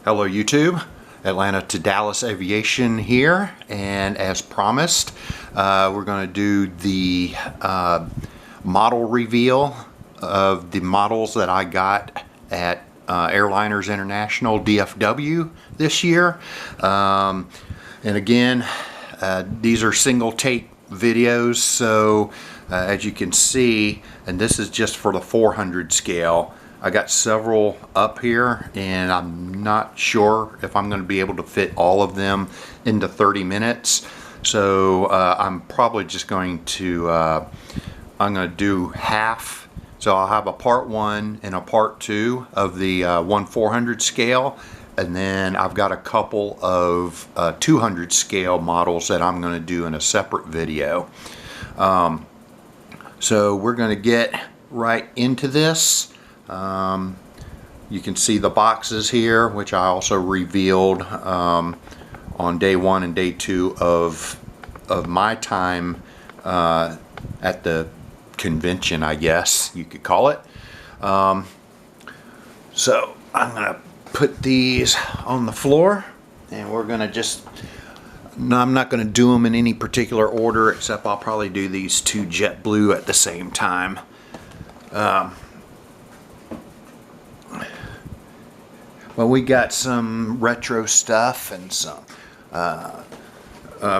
Hello YouTube, Atlanta to Dallas Aviation here, and as promised we're going to do the model reveal of the models that I got at Airliners International DFW this year. And again, these are single take videos, so as you can see, and this is just for the 400 scale. I got several up here and I'm not sure if I'm going to be able to fit all of them into 30 minutes. So I'm probably just going to I'm going to do half. So I'll have a part 1 and a part 2 of the 1/400 scale, and then I've got a couple of 200 scale models that I'm going to do in a separate video. So we're going to get right into this. You can see the boxes here, which I also revealed on day 1 and day 2 of my time at the convention, I guess you could call it. So I'm gonna put these on the floor, and we're gonna just, no, I'm not gonna do them in any particular order, except I'll probably do these two jet blue at the same time. Well, we got some retro stuff and some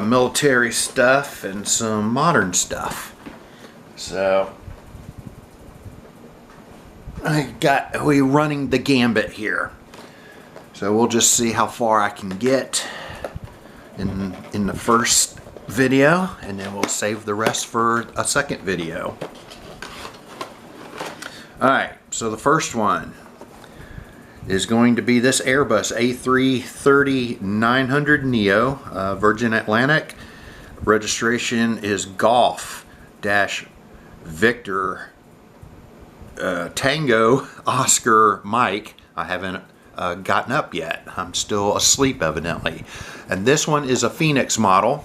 military stuff and some modern stuff. So we're running the gambit here. So we'll just see how far I can get in the first video, and then we'll save the rest for a second video. Alright, so the first one is going to be this Airbus A330-900neo, Virgin Atlantic. Registration is Golf-Victor Tango Oscar Mike. I haven't gotten up yet. I'm still asleep evidently. And this one is a Phoenix model,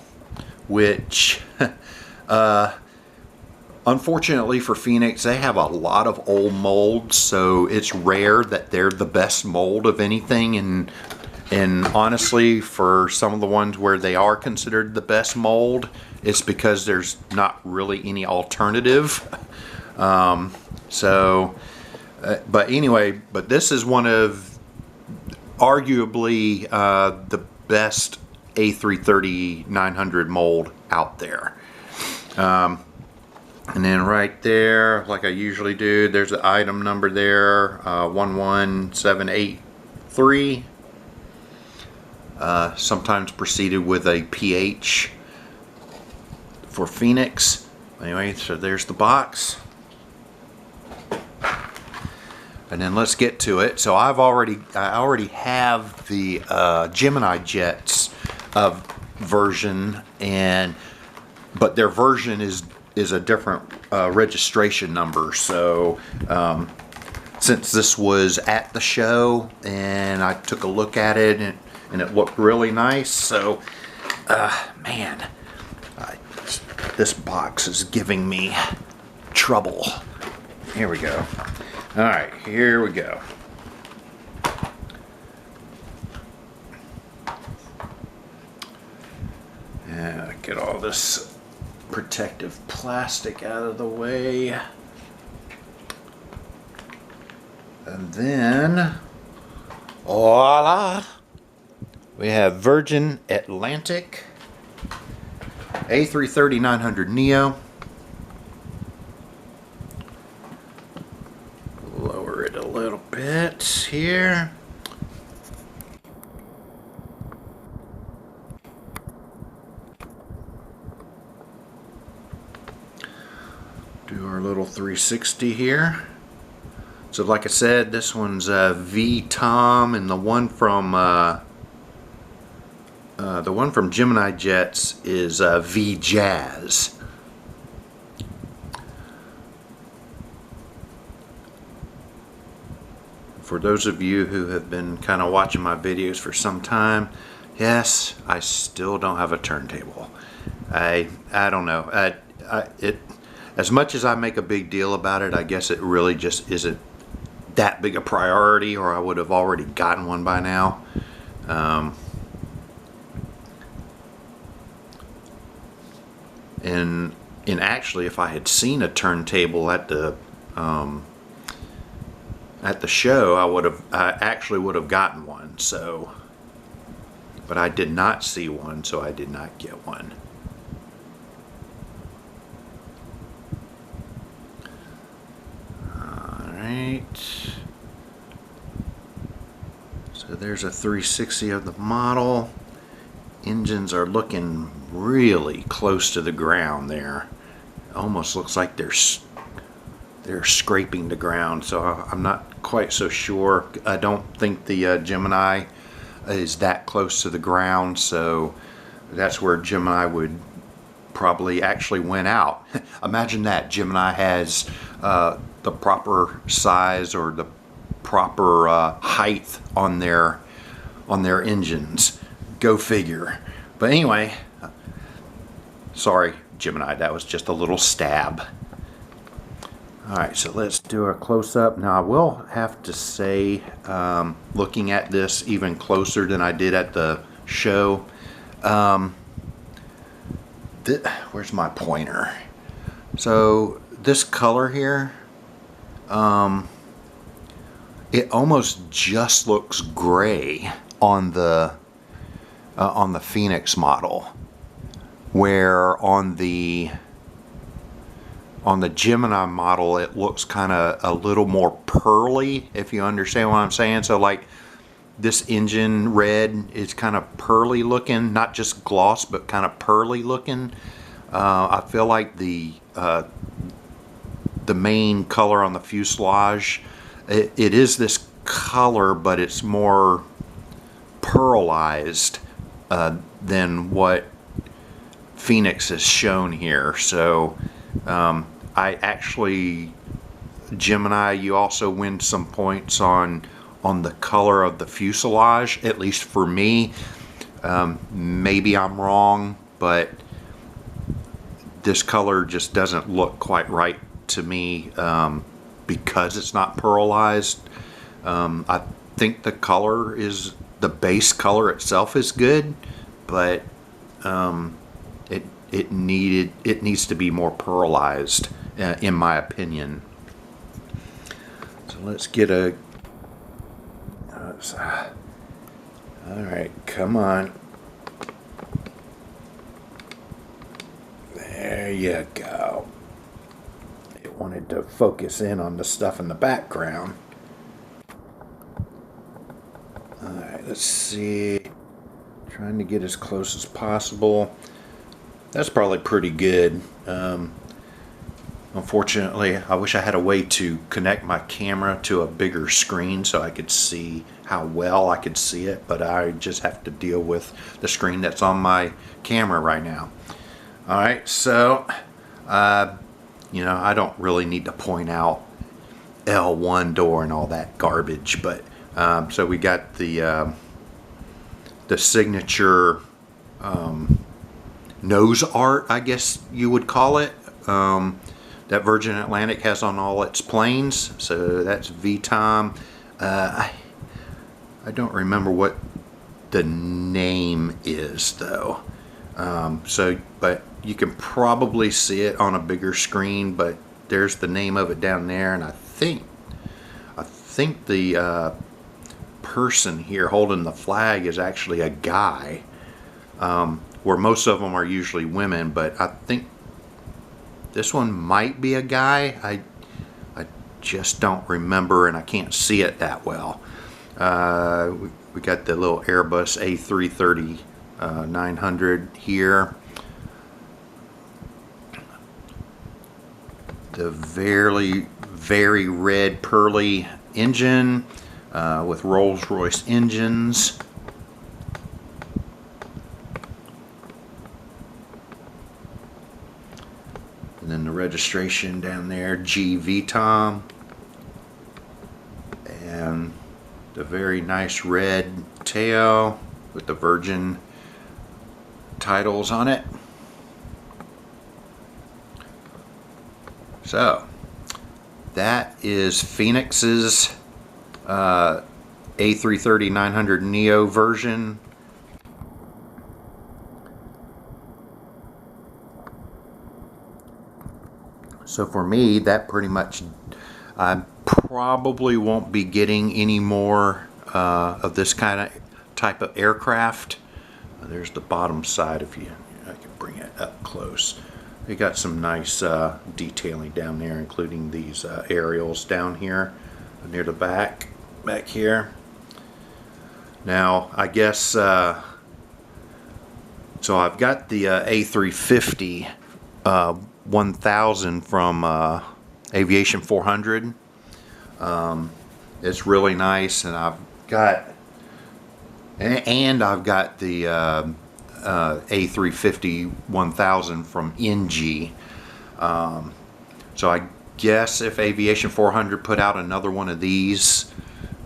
which unfortunately for Phoenix, they have a lot of old molds, so it's rare that they're the best mold of anything. And honestly, for some of the ones where they are considered the best mold, it's because there's not really any alternative. But anyway, but this is one of arguably the best A330-900 mold out there. And then right there, like I usually do, there's the item number there, 11783. Sometimes preceded with a PH for Phoenix. Anyway, so there's the box. And then let's get to it. So I already have the Gemini Jets version, but their version is a different registration number. So since this was at the show and I took a look at it and it looked really nice, so man, this box is giving me trouble. Here we go. All right, here we go. Yeah, get all this protective plastic out of the way, and then voila, we have Virgin Atlantic A330-900neo. Lower it a little bit here. Do our little 360 here. So like I said, this one's V Tom, and the one from Gemini Jets is V Jazz. For those of you who have been kind of watching my videos for some time, yes, I still don't have a turntable. I don't know. As much as I make a big deal about it, I guess it really just isn't that big a priority, or I would have already gotten one by now. And actually, if I had seen a turntable at the show, I actually would have gotten one. So, but I did not see one, so I did not get one. All right. So there's a 360 of the model. Engines are looking really close to the ground there. Almost looks like they're scraping the ground, so I'm not quite so sure. I don't think the Gemini is that close to the ground, so that's where Gemini would probably actually win out. Imagine that Gemini has the proper size or the proper height on their engines. Go figure. But anyway, sorry Gemini, that was just a little stab. Alright, so let's do a close-up. Now I will have to say, looking at this even closer than I did at the show, where's my pointer? So this color here, it almost just looks gray on the Phoenix model, where on the Gemini model it looks kind of a little more pearly, if you understand what I'm saying. So like this engine red is kind of pearly looking, not just gloss but kind of pearly looking. I feel like the main color on the fuselage, it is this color, but it's more pearlized than what Phoenix has shown here. So I actually, Gemini, you also win some points on the color of the fuselage, at least for me. Maybe I'm wrong, but this color just doesn't look quite right to me because it's not pearlized. I think the color is, the base color itself is good, but it needs to be more pearlized, in my opinion. So let's get a. All right, come on. There you go. It wanted to focus in on the stuff in the background. Alright, let's see. Trying to get as close as possible. That's probably pretty good. Unfortunately, I wish I had a way to connect my camera to a bigger screen so I could see how well I could see it, but I just have to deal with the screen that's on my camera right now. Alright, so you know, I don't really need to point out L1 door and all that garbage, but so we got the signature nose art, I guess you would call it, that Virgin Atlantic has on all its planes. So that's VTOM. I don't remember what the name is though. But you can probably see it on a bigger screen, but there's the name of it down there, and I think the person here holding the flag is actually a guy, where most of them are usually women, but I think this one might be a guy. I just don't remember, and I can't see it that well. We got the little Airbus A330-900 here. The very red pearly engine with Rolls-Royce engines. And then the registration down there, GVTOM. And the very nice red tail with the Virgin titles on it. So that is Phoenix's A330-900neo version. So for me, that pretty much, I probably won't be getting any more of this type of aircraft. There's the bottom side. If I can bring it up close. They got some nice detailing down there, including these aerials down here near the back here. Now, I guess, so I've got the A350 1000 from Aviation 400. It's really nice, and I've got the A350 1000 from NG. So I guess if Aviation 400 put out another one of these,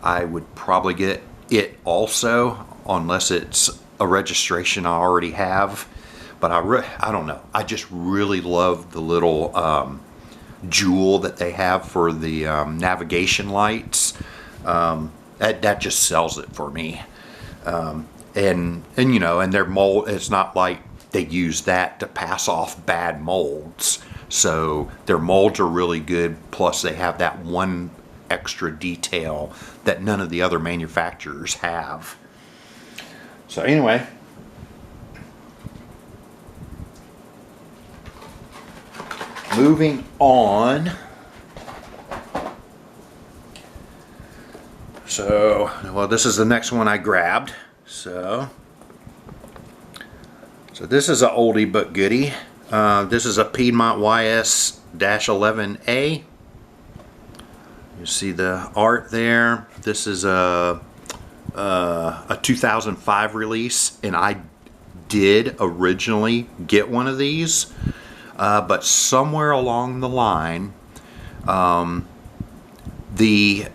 I would probably get it also, unless it's a registration I already have. But I don't know. I just really love the little jewel that they have for the navigation lights. That just sells it for me. And you know, and their mold, it's not like they use that to pass off bad molds. So their molds are really good, plus they have that one extra detail that none of the other manufacturers have. So anyway, moving on. So, well, this is the next one I grabbed. So this is an oldie but goodie. This is a Piedmont YS-11A. You see the art there. This is a 2005 release, and I did originally get one of these, but somewhere along the line, the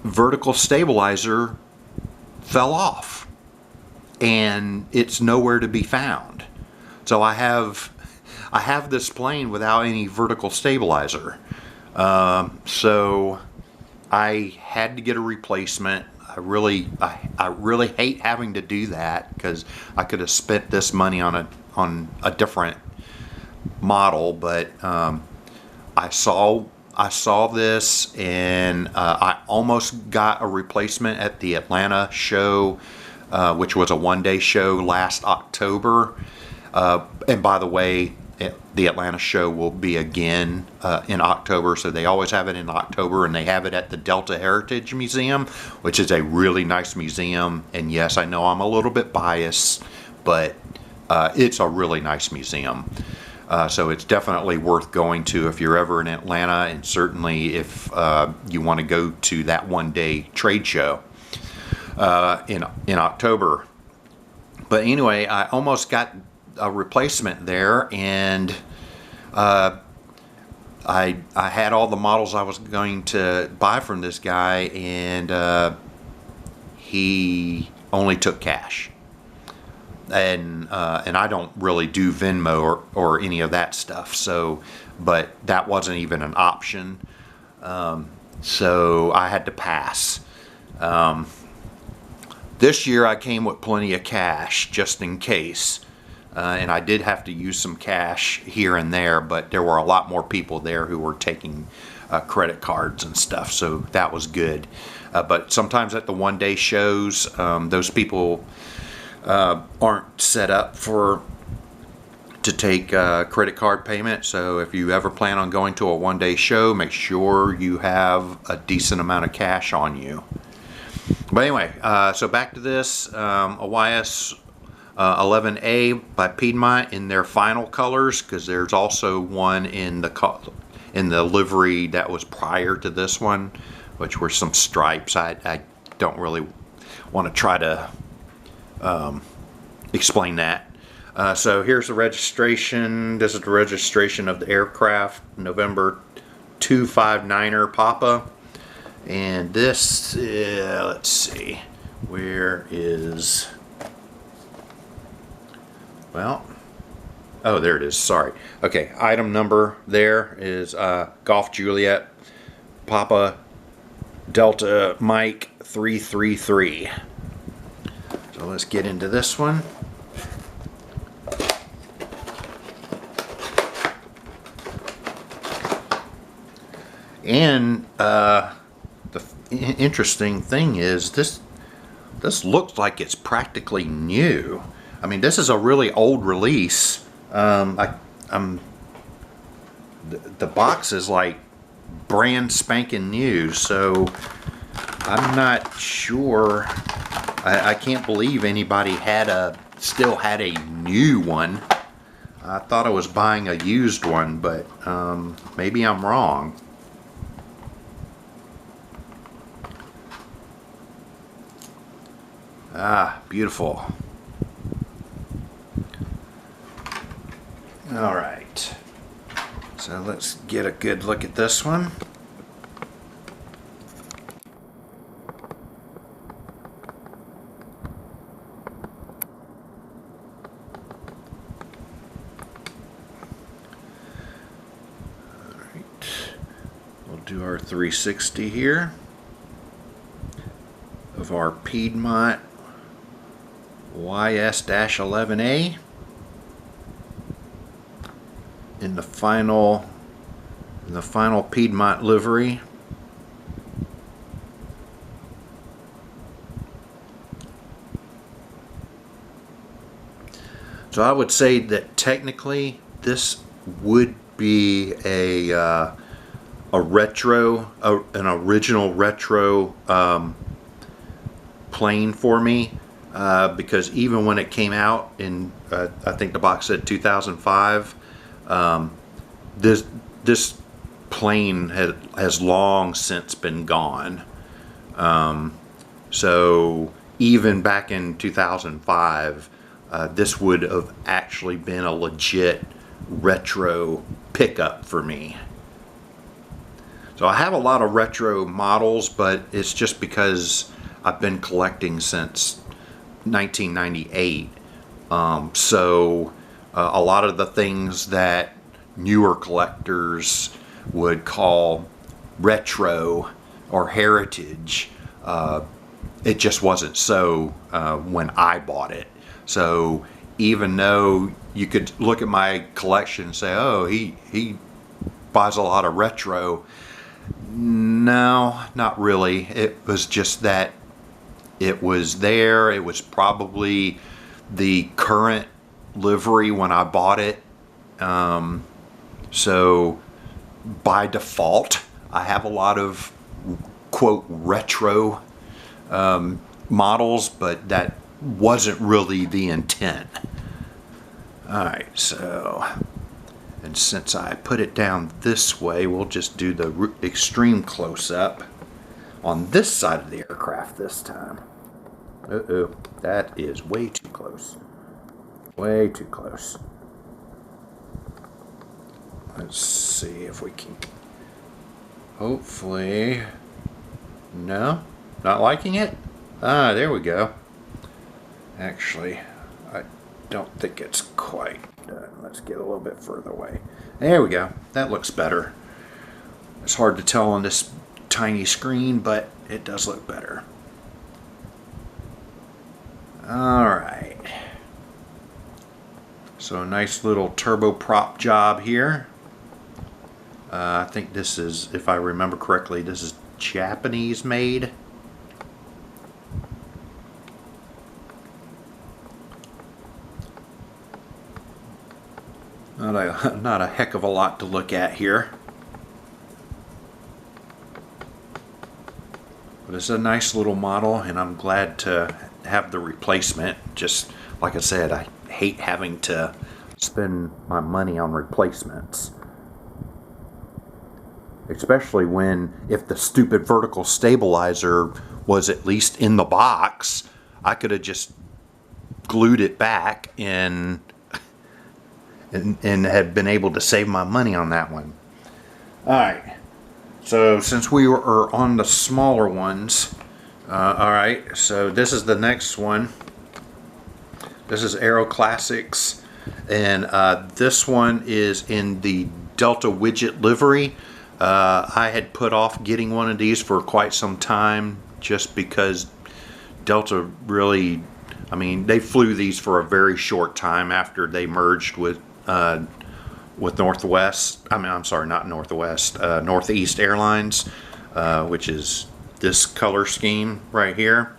vertical stabilizer fell off, and it's nowhere to be found. So I have this plane without any vertical stabilizer. So I had to get a replacement. I really hate having to do that, because I could have spent this money on a different model, but I saw this, and I almost got a replacement at the Atlanta show, which was a one-day show last October. And by the way, the Atlanta show will be again in October, so they always have it in October, and they have it at the Delta Heritage Museum, which is a really nice museum. And yes, I know I'm a little bit biased, but it's a really nice museum. So it's definitely worth going to if you're ever in Atlanta, and certainly if you want to go to that one-day trade show in October. But anyway, I almost got a replacement there, and I had all the models I was going to buy from this guy, and he only took cash. And I don't really do Venmo or any of that stuff, so, but that wasn't even an option, so I had to pass. This year I came with plenty of cash just in case, and I did have to use some cash here and there, but there were a lot more people there who were taking credit cards and stuff, so that was good. But sometimes at the one-day shows, those people aren't set up to take credit card payment. So if you ever plan on going to a one-day show, make sure you have a decent amount of cash on you. But anyway, so back to this, a YS-11A by Piedmont in their final colors, because there's also one in the livery that was prior to this one, which were some stripes. I don't really want to try to explain that. So here's the registration. This is the registration of the aircraft, November 259er Papa. And this, let's see, where is, well, oh, there it is, sorry. Okay, item number there is Golf Juliet Papa Delta Mike 333. So let's get into this one. And the interesting thing is this looks like it's practically new. I mean, this is a really old release. The box is like brand spanking new, so I'm not sure. I can't believe anybody still had a new one. I thought I was buying a used one, but maybe I'm wrong. Ah, beautiful. All right. So let's get a good look at this one. All right. We'll do our 360 here of our Piedmont YS-11A in the final Piedmont livery. So I would say that technically this would be an original retro plane for me. Because even when it came out in, I think the box said 2005, this plane has long since been gone. So even back in 2005, this would have actually been a legit retro pickup for me. So I have a lot of retro models, but it's just because I've been collecting since 1998. So a lot of the things that newer collectors would call retro or heritage, it just wasn't so when I bought it. So even though you could look at my collection and say, oh, he buys a lot of retro, no, not really. It was just that it was there. It was probably the current livery when I bought it. So by default, I have a lot of quote retro models, but that wasn't really the intent. Alright, so, and since I put it down this way, we'll just do the extreme close-up on this side of the aircraft this time. Uh-oh, that is way too close. Way too close. Let's see if we can... Hopefully... No? Not liking it? Ah, there we go. Actually, I don't think it's quite done. Let's get a little bit further away. There we go. That looks better. It's hard to tell on this tiny screen, but it does look better. Alright. So a nice little turboprop job here. I think this is, if I remember correctly, this is Japanese made. Not a heck of a lot to look at here. But it's a nice little model, and I'm glad to have the replacement. Just like I said, I hate having to spend my money on replacements. Especially if the stupid vertical stabilizer was at least in the box, I could have just glued it back and had been able to save my money on that one. Alright, so since we were on the smaller ones, alright, so this is the next one. This is Aero Classics, and this one is in the Delta Widget livery. I had put off getting one of these for quite some time just because Delta really, I mean, they flew these for a very short time after they merged with Northwest. I mean, I'm sorry, not Northwest, Northeast Airlines, which is this color scheme right here.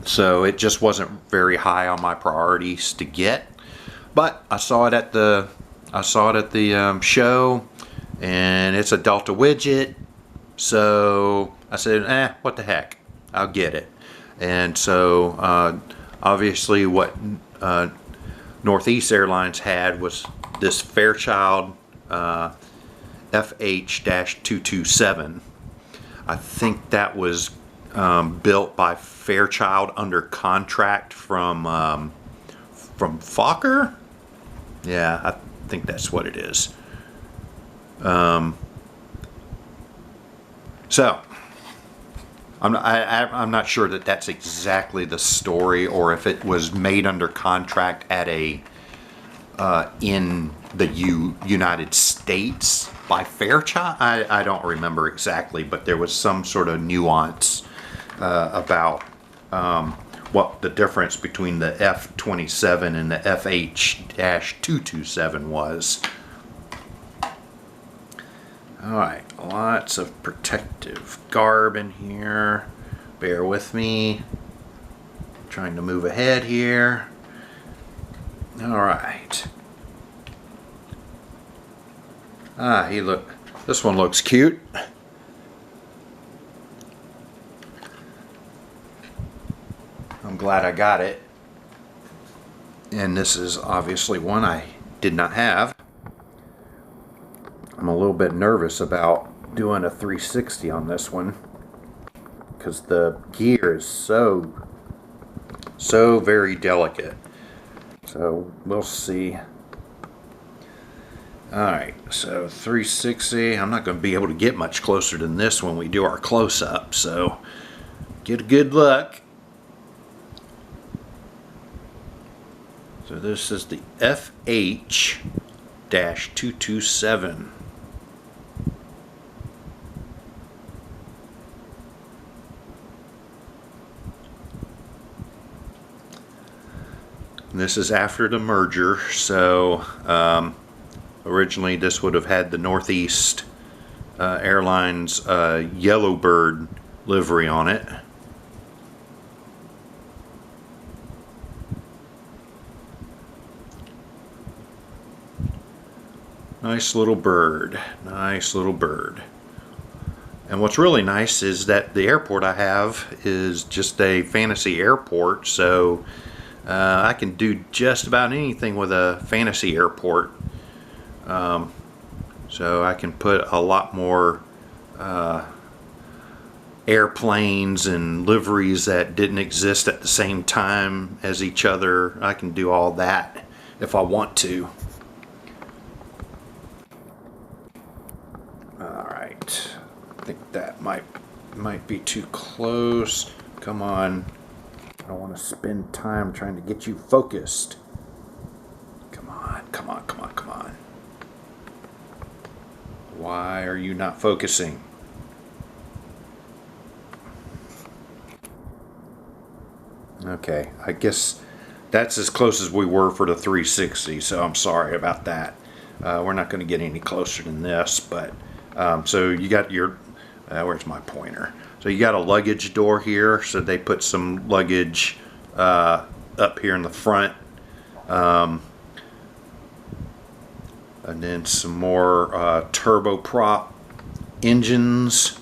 So it just wasn't very high on my priorities to get, but I saw it at the show, and it's a Delta widget, so I said, what the heck, I'll get it. And so obviously what Northeast Airlines had was this Fairchild FH-227. I think that was built by Fairchild under contract from Fokker. Yeah, I think that's what it is. So I'm not sure that that's exactly the story, or if it was made under contract at a in the United States by Fairchild. I don't remember exactly, but there was some sort of nuance about what the difference between the F-27 and the FH-227 was. Alright, lots of protective garb in here. Bear with me. Trying to move ahead here. Alright. This one looks cute. I'm glad I got it. And this is obviously one I did not have. I'm a little bit nervous about doing a 360 on this one because the gear is so very delicate. So we'll see. Alright, so 360. I'm not going to be able to get much closer than this when we do our close-up, so get a good look. So this is the FH-227. And this is after the merger, so originally this would have had the Northeast Airlines Yellowbird livery on it. Nice little bird. Nice little bird. And what's really nice is that the airport I have is just a fantasy airport, so I can do just about anything with a fantasy airport. So I can put a lot more airplanes and liveries that didn't exist at the same time as each other. I can do all that if I want to. Alright, I think that might be too close. Come on. I don't want to spend time trying to get you focused. Come on, come on, come on, come on. Why are you not focusing? Okay, I guess that's as close as we were for the 360, so I'm sorry about that. We're not going to get any closer than this, but so you got your, where's my pointer? So you got a luggage door here, so they put some luggage up here in the front. And then some more turboprop engines.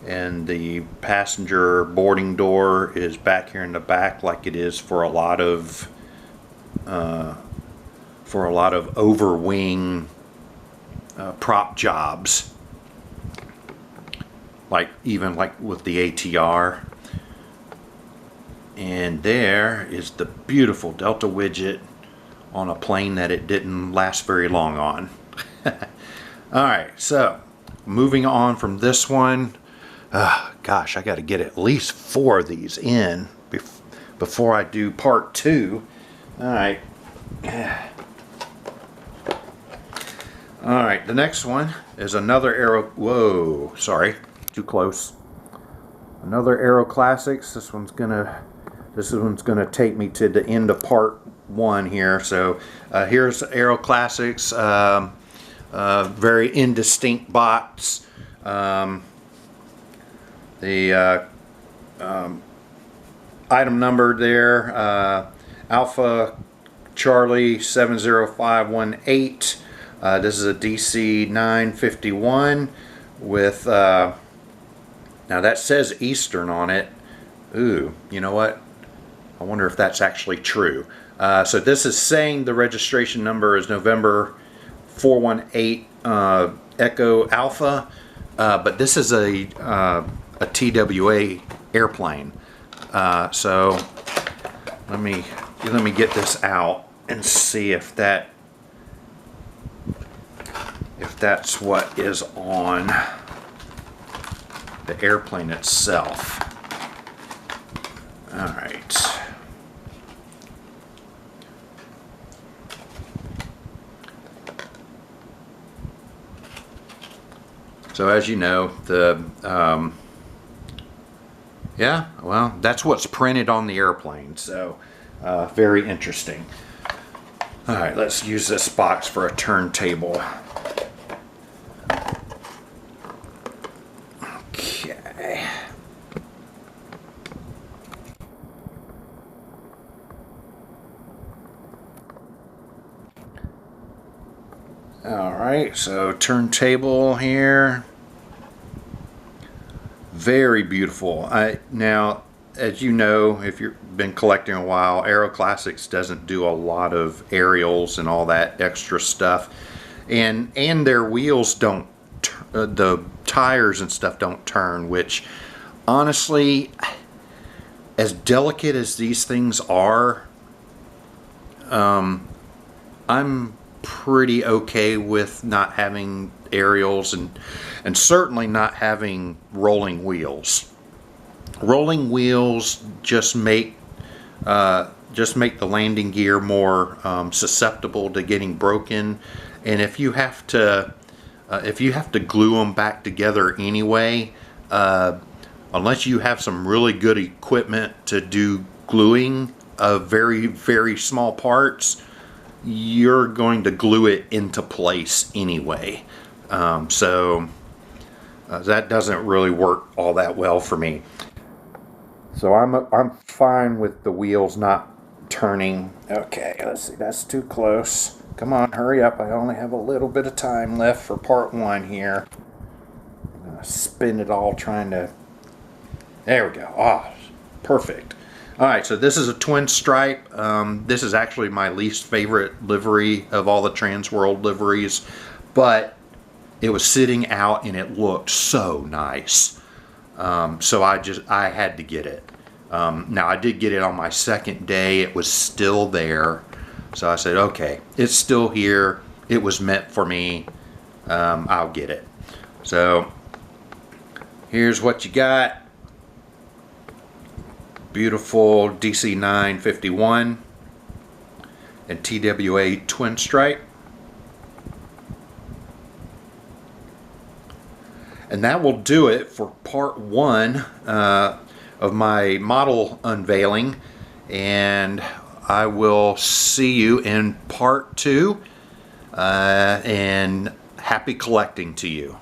And the passenger boarding door is back here in the back, like it is for a lot of overwing prop jobs, even like with the ATR. And there is the beautiful Delta widget on a plane that it didn't last very long on. Alright, so moving on from this one. Gosh, I got to get at least 4 of these in before I do part 2. Alright. All right, the next one is another Aero. Whoa, sorry, too close. Another Aero Classics. This one's gonna take me to the end of part 1 here. So here's Aero Classics. Very indistinct box. The item number there, Alpha Charlie 70518. This is a DC 951 with, now that says Eastern on it. Ooh, you know what? I wonder if that's actually true. So this is saying the registration number is November 418 Echo Alpha, but this is a TWA airplane. So let me get this out and see if that's what is on the airplane itself. All right. So as you know, yeah, well, that's what's printed on the airplane. So very interesting. All right, let's use this box for a turntable. Okay. All right, so turntable here. Very beautiful. Now, as you know, if you've been collecting a while, Aero Classics doesn't do a lot of aerials and all that extra stuff, and their wheels don't, the tires and stuff don't turn. Which, honestly, as delicate as these things are, I'm pretty okay with not having aerials and certainly not having rolling wheels. Rolling wheels just make the landing gear more susceptible to getting broken, and if you have to glue them back together anyway, unless you have some really good equipment to do gluing of very, very small parts, you're going to glue it into place anyway. So that doesn't really work all that well for me. So I'm fine with the wheels not turning. Okay, let's see, that's too close. Come on, hurry up. I only have a little bit of time left for part 1 here. I'm gonna spin it all trying to, there we go. Ah, perfect. Alright, so this is a twin stripe. This is actually my least favorite livery of all the Transworld liveries, but it was sitting out and it looked so nice. So I had to get it. Now I did get it on my second day. It was still there. So I said, okay, it's still here. It was meant for me. I'll get it. So here's what you got. Beautiful DC 951 and TWA twin stripe. And that will do it for part 1 of my model unveiling, and I will see you in part 2, and happy collecting to you.